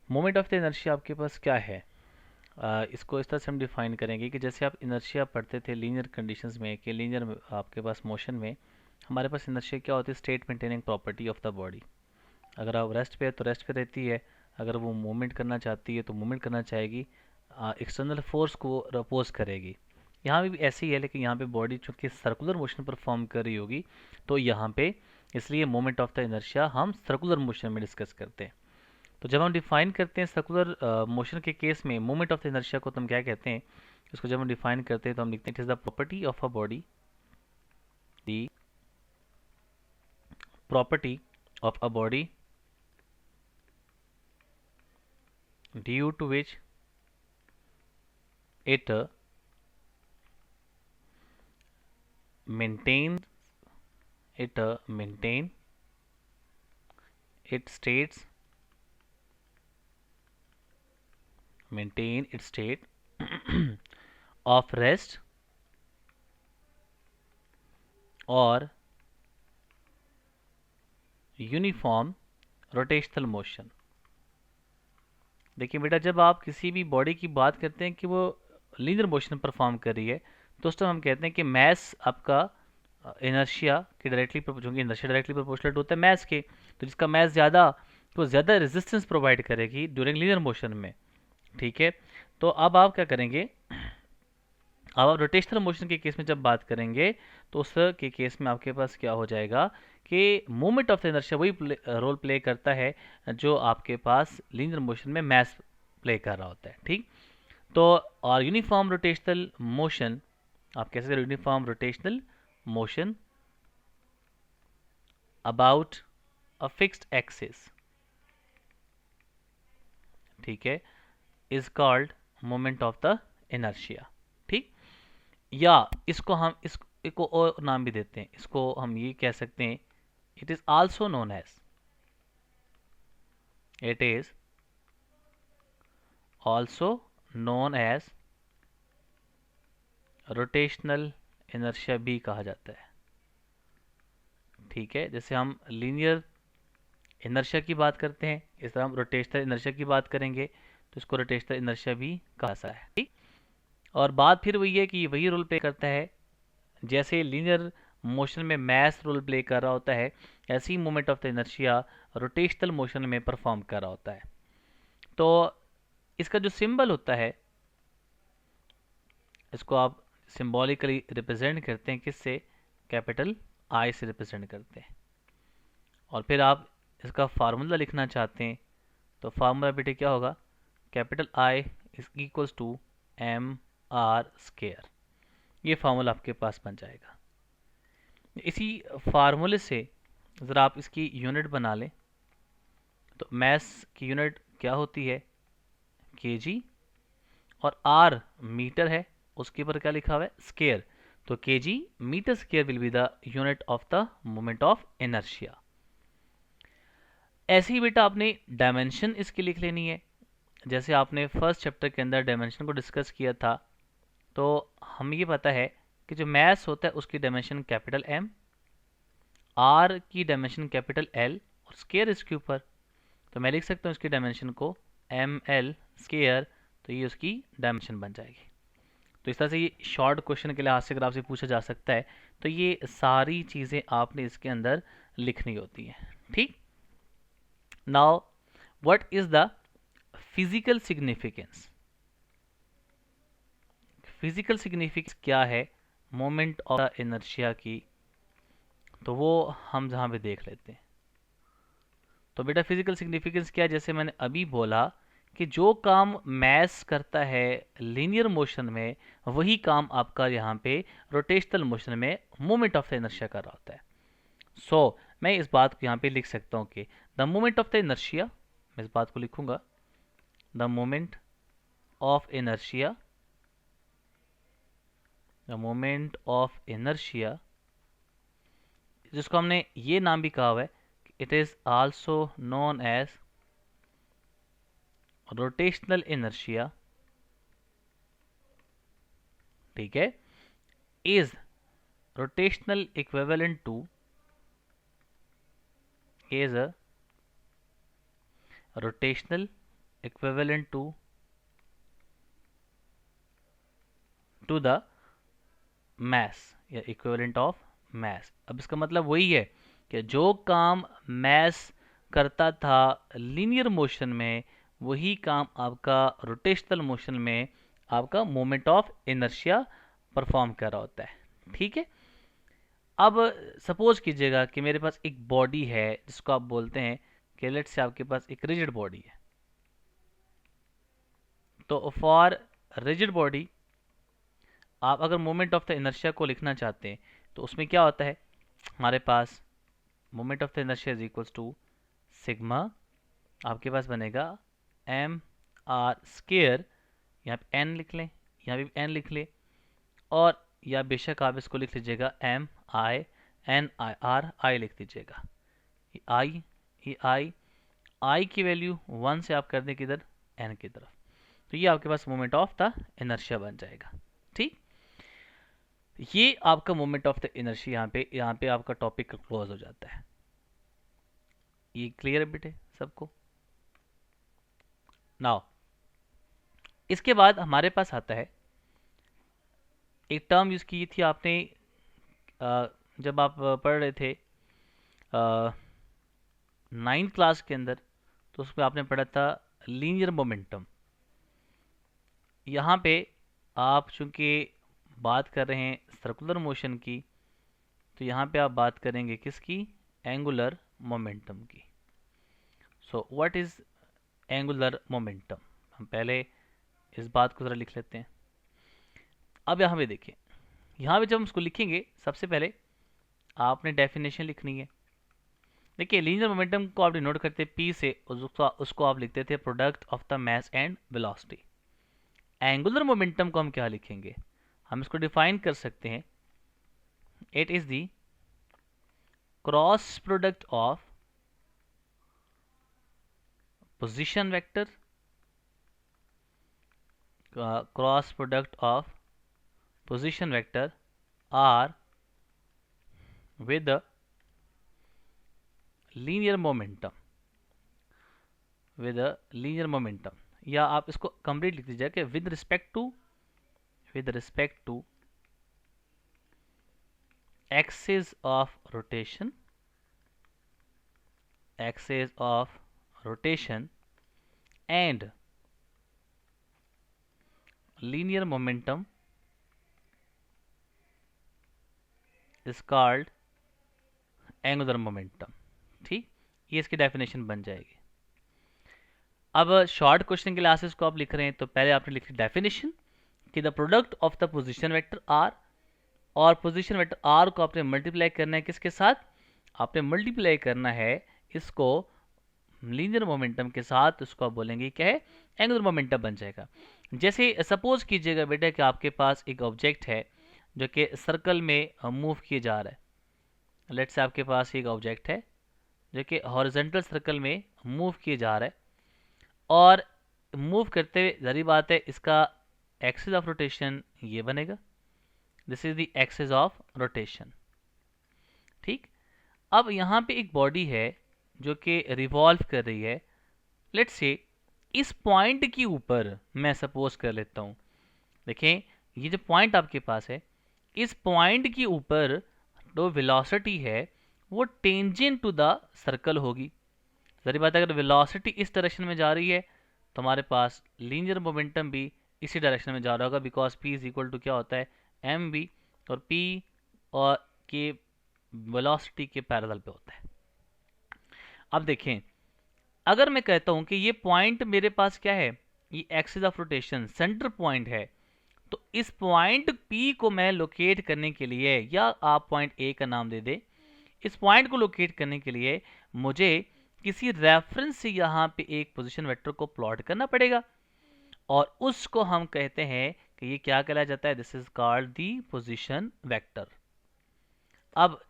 Moment of the inertia आपके पास क्या है? इसको इस तरह से हम डिफाइन करेंगे कि जैसे आप इनर्शिया पढ़ते थे लीनियर कंडीशंस में, कि लीनियर आपके पास मोशन में हमारे पास इनर्शिया क्या होती है? State maintaining property of the body. अगर आप रेस्ट पे है तो रेस्ट पे रहती है, अगर वो मूवमेंट करना चाहती है तो मूवमेंट करना चाहेगी, एक्सटर्नल फोर्स को अपोज करेगी। यहाँ भी ऐसे ही है, लेकिन यहाँ पे बॉडी चूंकि सर्कुलर मोशन परफॉर्म कर रही होगी तो यहाँ पे इसलिए मोमेंट ऑफ द इनर्शिया हम सर्कुलर मोशन में डिस्कस करते हैं। तो जब हम डिफाइन करते हैं सर्कुलर मोशन के केस में मोमेंट ऑफ द इनर्शिया को, तो हम क्या कहते हैं? इसको जब हम डिफाइन करते हैं तो हम लिखते हैं it is the property of a body, the property of a body due to which it maintains maintain its states maintain its state of rest or uniform rotational motion. देखिए बेटा, जब आप किसी भी बॉडी की बात करते हैं कि वो लीनियर मोशन परफॉर्म कर रही है, तो उस टाइम हम कहते हैं कि मैस आपका इनर्शिया के डायरेक्टली, क्योंकि इनर्शिया डायरेक्टली प्रोपोर्शनल होता है मैस के, तो जिसका मैस ज़्यादा तो ज़्यादा रेजिस्टेंस प्रोवाइड करेगी ड्यूरिंग लीनियर मोशन में। ठीक है, तो अब आप क्या करेंगे? अब आप रोटेशनल मोशन के केस में जब बात करेंगे तो उस के केस में आपके पास क्या हो जाएगा कि मोमेंट ऑफ द इनर्शिया वही रोल प्ले करता है जो आपके पास लीनियर मोशन में मैस प्ले कर रहा होता है। ठीक, तो और यूनिफॉर्म रोटेशनल मोशन आप कैसे करें? Uniform rotational motion about a fixed axis, ठीक है, is called moment of the inertia. ठीक, या इसको हम इसको और नाम भी देते हैं, इसको हम ये कह सकते हैं, it is also known as, it is also known as rotational inertia भी कहा जाता है। ठीक है, जैसे हम लीनियर इनर्शिया की बात करते हैं, इस तरह हम रोटेशनल इनर्शिया की बात करेंगे तो इसको रोटेशनल इनर्शिया भी कहा जाता है। ठीक, और बात फिर वही है कि वही रोल प्ले करता है जैसे लीनियर मोशन में मैस रोल प्ले कर रहा होता है, ऐसे ही moment of the inertia rotational motion में परफॉर्म कर रहा होता है। तो इसका जो सिंबल होता है, इसको आप सिंबॉलिकली रिप्रेजेंट करते हैं किससे? कैपिटल आई से रिप्रेजेंट करते हैं। और फिर आप इसका फार्मूला लिखना चाहते हैं तो फार्मूला बेटे क्या होगा? Capital I is equals to M R square. ये फार्मूला आपके पास बन जाएगा। इसी फार्मूले से ज़रा आप इसकी यूनिट बना लें, तो मैस की यूनिट क्या होती है? केजी, और आर मीटर है, उसके ऊपर क्या लिखा हुआ है? स्केयर। तो KG metre square will be the unit of the moment of inertia. ऐसे ही बेटा आपने डायमेंशन इसकी लिख लेनी है। जैसे आपने फर्स्ट चैप्टर के अंदर डायमेंशन को डिस्कस किया था, तो हमें ये पता है कि जो मैस होता है उसकी डायमेंशन कैपिटल एम, आर की डायमेंशन कैपिटल एल, और स्केयर इसके ऊपर, तो मैं लिख सकता हूँ इसकी डायमेंशन को एम एल स्केयर, तो ये उसकी डायमेंशन बन जाएगी। तो इस तरह से ये शॉर्ट क्वेश्चन के लिहाज से अगर आपसे पूछा जा सकता है तो ये सारी चीज़ें आपने इसके अंदर लिखनी होती हैं। ठीक, now what is the physical significance? Physical significance क्या है मोमेंट ऑफ द इनर्शिया की? तो वो हम जहाँ पे देख लेते हैं। तो बेटा फिजिकल सिग्निफिकेंस क्या है? जैसे मैंने अभी बोला कि जो काम मैस करता है लीनियर मोशन में, वही काम आपका यहाँ पे रोटेशनल मोशन में मोमेंट ऑफ द इनर्शिया कर रहा होता है। सो मैं इस बात को यहाँ पे लिख सकता हूँ कि the moment of the inertia, मैं इस बात को लिखूंगा, the moment of inertia, the moment of inertia, जिसको हमने ये नाम भी कहा हुआ है, it is also known as rotational inertia. ठीक है, is rotational equivalent to, is a rotational equivalent to the mass या इक्विवेलेंट ऑफ मैस। अब इसका मतलब वही है कि जो काम मैस करता था लीनियर मोशन में, वही काम आपका रोटेशनल मोशन में आपका मोमेंट ऑफ इनर्शिया परफॉर्म कर रहा होता है। ठीक है। अब सपोज कीजिएगा कि मेरे पास एक बॉडी है जिसको आप बोलते हैं कि लेट्स से आपके पास एक रिजिड बॉडी है। तो फॉर रिजिड बॉडी आप अगर मोमेंट ऑफ द इनर्शिया को लिखना चाहते हैं तो उसमें क्या होता है, हमारे पास moment of the inertia is equals to sigma, आपके पास बनेगा एम आर स्केयर, यहाँ पे एन लिख लें, यहाँ भी एन लिख लें, और या बेशक आप इसको लिख लीजिएगा M I N I R I लिख दीजिएगा। ये आई की वैल्यू 1 से आप कर दें किधर, एन की तरफ, तो ये आपके पास मोमेंट ऑफ द इनर्शिया बन जाएगा। ठीक, ये आपका मोमेंट ऑफ द इनर्शिया यहाँ पे आपका टॉपिक क्लोज हो जाता है। ये क्लियर है बेटे सबको? नाउ इसके बाद हमारे पास आता है एक टर्म यूज की थी आपने जब आप पढ़ रहे थे 9th क्लास के अंदर, तो उसमें आपने पढ़ा था लीनियर मोमेंटम। यहाँ पे आप चूंकि बात कर रहे हैं सर्कुलर मोशन की, तो यहाँ पे आप बात करेंगे किसकी, एंगुलर मोमेंटम की। So what is angular momentum, हम पहले इस बात को ज़रा लिख लेते हैं। अब यहाँ पे देखिए, यहाँ पे जब हम इसको लिखेंगे सबसे पहले आपने डेफिनेशन लिखनी है। देखिए लीनियर मोमेंटम को आप डिनोट करते पी से, उसको आप लिखते थे product of the mass and velocity. Angular momentum को हम क्या लिखेंगे, हम इसको डिफाइन कर सकते हैं, it is the cross product of position vector, cross product of position vector R with the linear momentum, with a linear momentum, या आप इसको कंप्लीट लिख दीजिए कि with respect to axis of rotation and linear momentum is called angular momentum. ठीक, ये इसकी definition बन जाएगी। अब शॉर्ट क्वेश्चन के लिए को आप लिख रहे हैं, तो पहले आपने लिखी डेफिनेशन कि the product of the position vector R, और पोजीशन वेक्टर आर को आपने मल्टीप्लाई करना है किसके साथ, आपने मल्टीप्लाई करना है इसको लीनियर मोमेंटम के साथ, उसको आप बोलेंगे क्या है, एंगुलर मोमेंटम बन जाएगा। जैसे सपोज कीजिएगा बेटा कि आपके पास एक ऑब्जेक्ट है जो कि सर्कल में मूव किए जा रहा है। लेट्स से आपके पास एक ऑब्जेक्ट है जो कि हॉरिजॉन्टल सर्कल में मूव किए जा रहा है, और मूव करते हुए जारी बात है इसका एक्सिस ऑफ रोटेशन ये बनेगा, this is the axis of rotation. ठीक, अब यहाँ पे एक बॉडी है जो कि रिवॉल्व कर रही है। लेट्स से इस पॉइंट के ऊपर मैं सपोज कर लेता हूँ, देखें ये जो पॉइंट आपके पास है, इस पॉइंट के ऊपर जो वेलोसिटी है वो टेंजेंट टू द सर्कल होगी। जरी बात है अगर वेलोसिटी इस डायरेक्शन में जा रही है तो हमारे पास लीनियर मोमेंटम भी इसी डायरेक्शन में जा रहा होगा, because p is equal to क्या होता है, एम बी, और p और के वेलोसिटी के पैरेलल पे होता है। अब देखें अगर मैं कहता हूं कि ये पॉइंट मेरे पास क्या है, ये axis of rotation centre point है, तो इस पॉइंट P को मैं लोकेट करने के लिए, या आप पॉइंट A का नाम दे दे, इस पॉइंट को लोकेट करने के लिए मुझे किसी रेफरेंस से यहाँ पे एक पोजीशन वेक्टर को प्लॉट करना पड़ेगा, और उसको हम कहते हैं कि ये क्या कहलाया जाता है, this is called the position vector. अब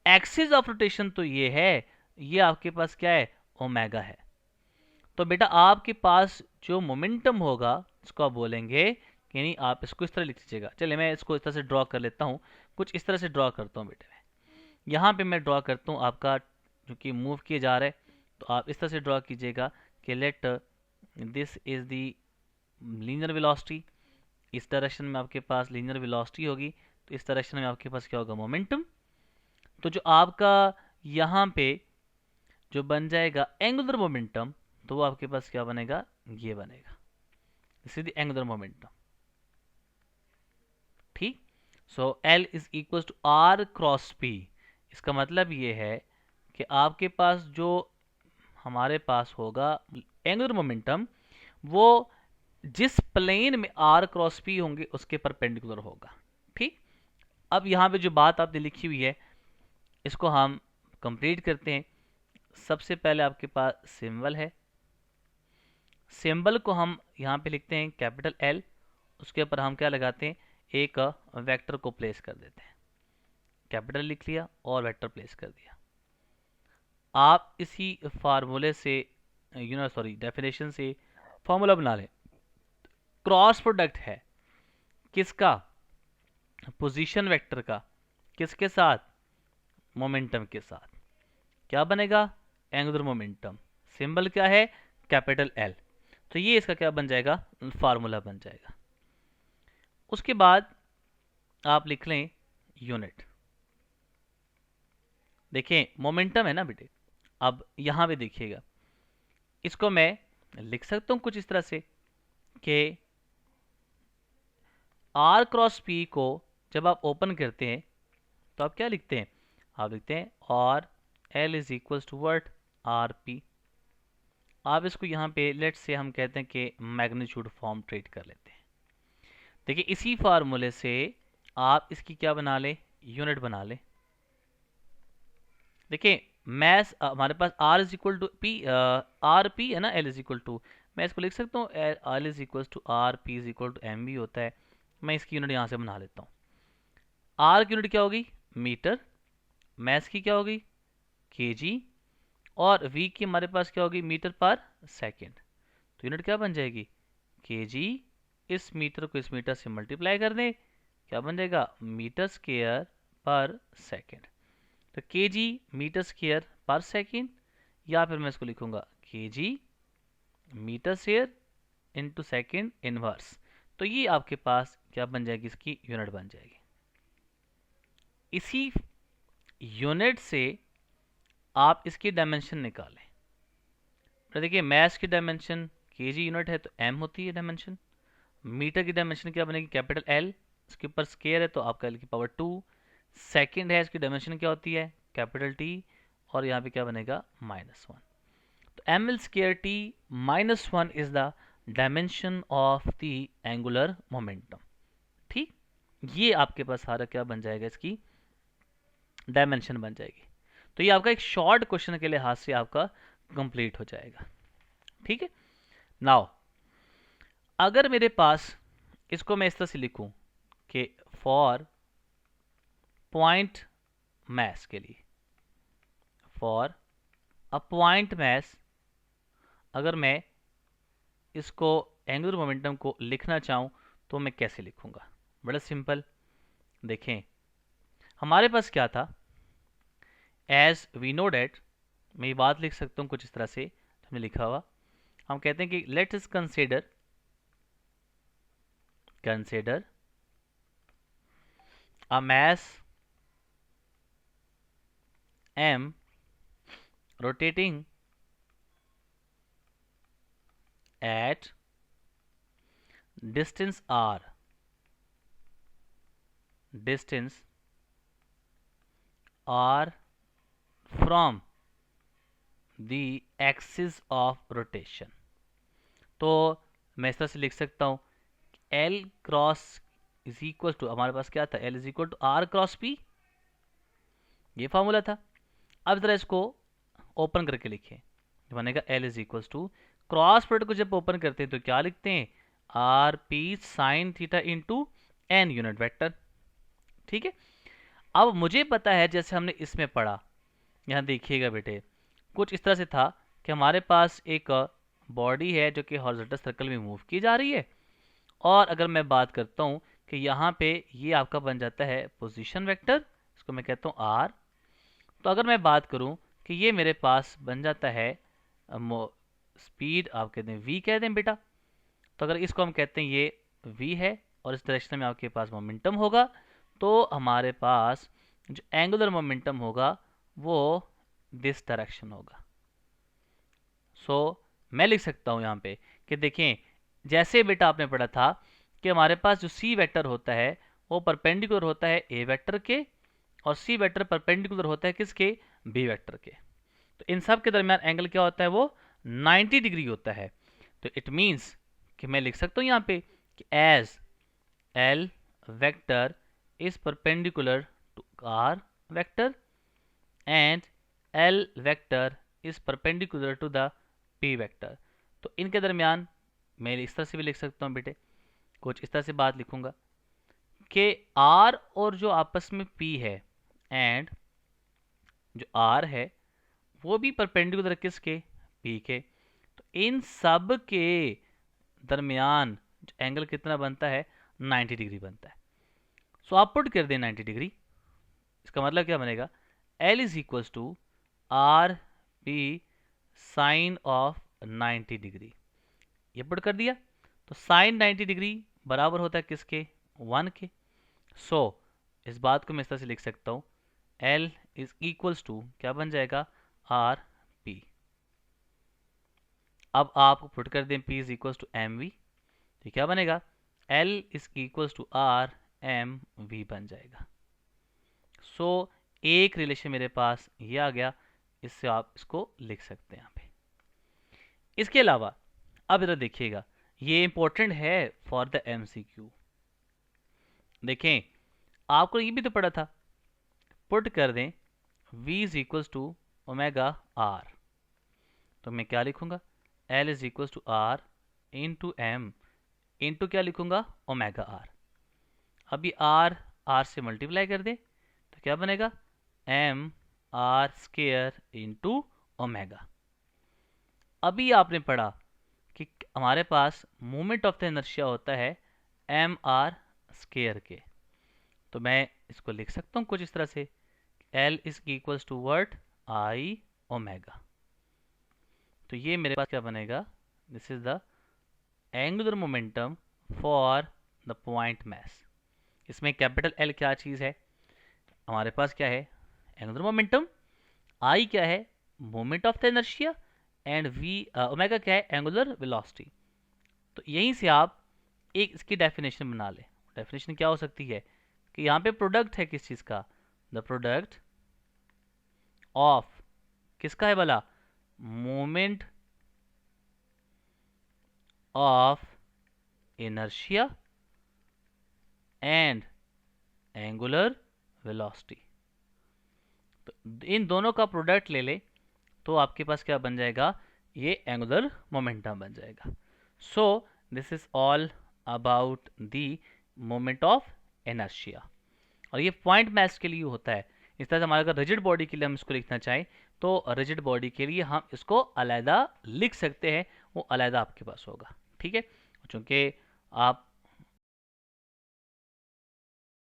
एक्सिस ऑफ रोटेशन तो ये है, ये आपके पास क्या है, ओमेगा है। तो बेटा आपके पास जो मोमेंटम होगा उसको आप बोलेंगे, यानी आप इसको इस तरह लिख लीजिएगा। चलिए मैं इसको इस तरह से ड्रॉ कर लेता हूँ, कुछ इस तरह से ड्रॉ करता हूँ बेटे। यहाँ पे मैं ड्रॉ करता हूँ आपका जो कि मूव किए जा रहा है, तो आप इस तरह से ड्रॉ कीजिएगा कि let this is the linear velocity, इस डायरेक्शन में आपके पास लीनियर वेलोसिटी होगी, तो इस डायरेक्शन में आपके पास क्या होगा, मोमेंटम। तो जो आपका यहाँ पे जो बन जाएगा एंगुलर मोमेंटम, तो वो आपके पास क्या बनेगा, ये बनेगा, this is the angular momentum. ठीक, so L is equal to R cross P। इसका मतलब ये है कि आपके पास जो हमारे पास होगा एंगुलर मोमेंटम, वो जिस प्लेन में R क्रॉस P होंगे उसके परपेंडिकुलर होगा। ठीक, अब यहाँ पे जो बात आपने लिखी हुई है इसको हम कंप्लीट करते हैं। सबसे पहले आपके पास सिंबल है, सिंबल को हम यहाँ पे लिखते हैं कैपिटल L, उसके ऊपर हम क्या लगाते हैं, एक वेक्टर को प्लेस कर देते हैं, कैपिटल लिख लिया और वेक्टर प्लेस कर दिया। आप इसी फार्मूले से डेफिनेशन से फार्मूला बना लें। क्रॉस प्रोडक्ट है किसका, पोजीशन वेक्टर का, किसके साथ, मोमेंटम के साथ, क्या बनेगा, एंगुलर मोमेंटम। सिंबल क्या है, कैपिटल L, तो ये इसका क्या बन जाएगा, फार्मूला बन जाएगा। उसके बाद आप लिख लें यूनिट। देखें मोमेंटम है ना बेटे, अब यहां पे देखिएगा, इसको मैं लिख सकता हूं कुछ इस तरह से कि R क्रॉस P को जब आप ओपन करते हैं तो आप क्या लिखते हैं, आप लिखते हैं और L is equal to word RP। आप इसको यहाँ पे लेट से हम कहते हैं कि मैग्नीट्यूड फॉर्म ट्रीट कर लेते हैं। देखिए इसी फार्मूले से आप इसकी क्या बना ले, यूनिट बना ले। देखिए मैस हमारे पास R is equal to P, R P है ना, L इज इक्वल टू, मैं इसको लिख सकता हूँ L is equal to R P is equal to M भी होता है। मैं इसकी यूनिट यहाँ से बना लेता हूँ। R की यूनिट क्या होगी, मीटर, मैस की क्या होगी, केजी, और V की हमारे पास क्या होगी, मीटर पर सेकेंड। तो यूनिट क्या बन जाएगी, केजी, इस मीटर को इस मीटर से मल्टीप्लाई कर दें, क्या बन जाएगा, मीटर स्क्वायर पर सेकेंड। तो KG metre square per second, या फिर मैं इसको लिखूंगा KG metre square into second inverse. तो ये आपके पास क्या बन जाएगी, इसकी यूनिट बन जाएगी। इसी यूनिट से आप इसकी डायमेंशन निकालें। तो देखिए मैस की डायमेंशन केजी यूनिट है तो m होती है डायमेंशन, मीटर की डायमेंशन क्या बनेगी, कैपिटल L, इसके ऊपर स्क्वायर है तो आपका L की पावर 2, सेकेंड है इसकी डायमेंशन क्या होती है, कैपिटल T, और यहाँ पे क्या बनेगा, -1। तो ml square T -1 is the dimension of the angular momentum. ठीक, ये आपके पास सारा क्या बन जाएगा, इसकी डायमेंशन बन जाएगी। तो ये आपका एक शॉर्ट क्वेश्चन के लिहाज से आपका कंप्लीट हो जाएगा। ठीक है, नाउ अगर मेरे पास इसको मैं इस तरह से लिखूं कि फॉर पॉइंट मैस के लिए, फॉर अ पॉइंट मैस, अगर मैं इसको एंगुलर मोमेंटम को लिखना चाहूं तो मैं कैसे लिखूंगा, बड़ा सिंपल। देखें हमारे पास क्या था, एज वी नो डेट, मैं ये बात लिख सकता हूँ कुछ इस तरह से, हमने लिखा हुआ, हम कहते हैं कि let us consider a mass m rotating at distance r, from the axis of rotation। तो मैं इस तरह से लिख सकता हूँ L cross is equal to, हमारे पास क्या था, L is equal to R cross P, ये फॉर्मूला था। अब जरा इसको ओपन करके लिखें, बनेगा L is equal to, cross product को जब ओपन करते हैं तो क्या लिखते हैं, R P sine theta into N unit vector. ठीक है, अब मुझे पता है जैसे हमने इसमें पढ़ा, यहाँ देखिएगा बेटे कुछ इस तरह से था कि हमारे पास एक बॉडी है जो कि हॉरिजॉन्टल सर्कल में मूव की जा रही है, और अगर मैं बात करता हूँ कि यहाँ पे ये आपका बन जाता है पोजीशन वेक्टर, इसको मैं कहता हूँ R। तो अगर मैं बात करूँ कि ये मेरे पास बन जाता है स्पीड आप कहते हैं v कह दें बेटा। तो अगर इसको हम कहते हैं ये v है और इस डायरेक्शन में आपके पास मोमेंटम होगा, तो हमारे पास जो एंगुलर मोमेंटम होगा वो दिस डायरेक्शन होगा। सो मैं लिख सकता हूँ यहाँ पे कि देखें, जैसे बेटा आपने पढ़ा था कि हमारे पास जो c वेक्टर होता है वो परपेंडिकुलर होता है a वेक्टर के, और c वेक्टर परपेंडिकुलर होता है किसके, b वेक्टर के। तो इन सब के दरमियान एंगल क्या होता है, वो 90 डिग्री होता है। तो इट मीन्स कि मैं लिख सकता हूँ यहाँ पे कि as l vector is perpendicular to r vector and l vector is perpendicular to the p vector. तो इनके दरमियान मैं इस तरह से भी लिख सकता हूँ बेटे, कुछ इस तरह से बात लिखूंगा कि r और जो आपस में p है एंड जो r है वो भी परपेंडिकुलर किसके, p के। तो इन सब के दरमियान एंगल कितना बनता है, 90 डिग्री बनता है। सो आप पुट कर दें 90 डिग्री। इसका मतलब क्या बनेगा, L is equals to R P sine of 90 degree. ये पुट कर दिया तो साइन 90 डिग्री बराबर होता है किसके, 1 के। सो इस बात को मैं इस तरह से लिख सकता हूँ, L इज इक्वल्स टू क्या बन जाएगा, आर पी। अब आप पुट कर दें P is equals to M V, तो क्या बनेगा, L is equals to R M V बन जाएगा। सो एक रिलेशन मेरे पास ये आ गया, इससे आप इसको लिख सकते हैं यहाँ पे। इसके अलावा अब इधर देखिएगा, ये इंपॉर्टेंट है फॉर द MCQ। देखें, आपको ये भी तो पढ़ा था, पुट कर दें V is equals to omega R. तो मैं क्या लिखूंगा, L is equals to R into M into क्या लिखूंगा, ओमेगा आर। अभी आर से मल्टीप्लाई कर दें तो क्या बनेगा, M R square into omega. अभी आपने पढ़ा कि हमारे पास मोमेंट ऑफ द इनर्शिया होता है एम आर स्केयर के। तो मैं इसको लिख सकता हूँ कुछ इस तरह से, L is equals to word I omega. तो ये मेरे पास क्या बनेगा, this is the angular momentum for the point mass. इसमें कैपिटल L क्या चीज़ है, हमारे पास क्या है, एंगुलर मोमेंटम, I क्या है, moment of the inertia, and V omega क्या है, एंगुलर वेलोसिटी। तो यहीं से आप एक इसकी डेफिनेशन बना लें। डेफिनेशन क्या हो सकती है कि यहाँ पे प्रोडक्ट है किस चीज़ का, द प्रोडक्ट ऑफ किसका है भला, moment of inertia and angular velocity. तो इन दोनों का प्रोडक्ट ले ले तो आपके पास क्या बन जाएगा, ये एंगुलर मोमेंटम बन जाएगा। So this is all about the moment of inertia. और ये पॉइंट मैस के लिए होता है। इस तरह से हमारे अगर रिजिड बॉडी के लिए हम इसको लिखना चाहें तो रिजिड बॉडी के लिए हम इसको अलग लिख सकते हैं, वो अलग आपके पास होगा। ठीक है, चूँकि आप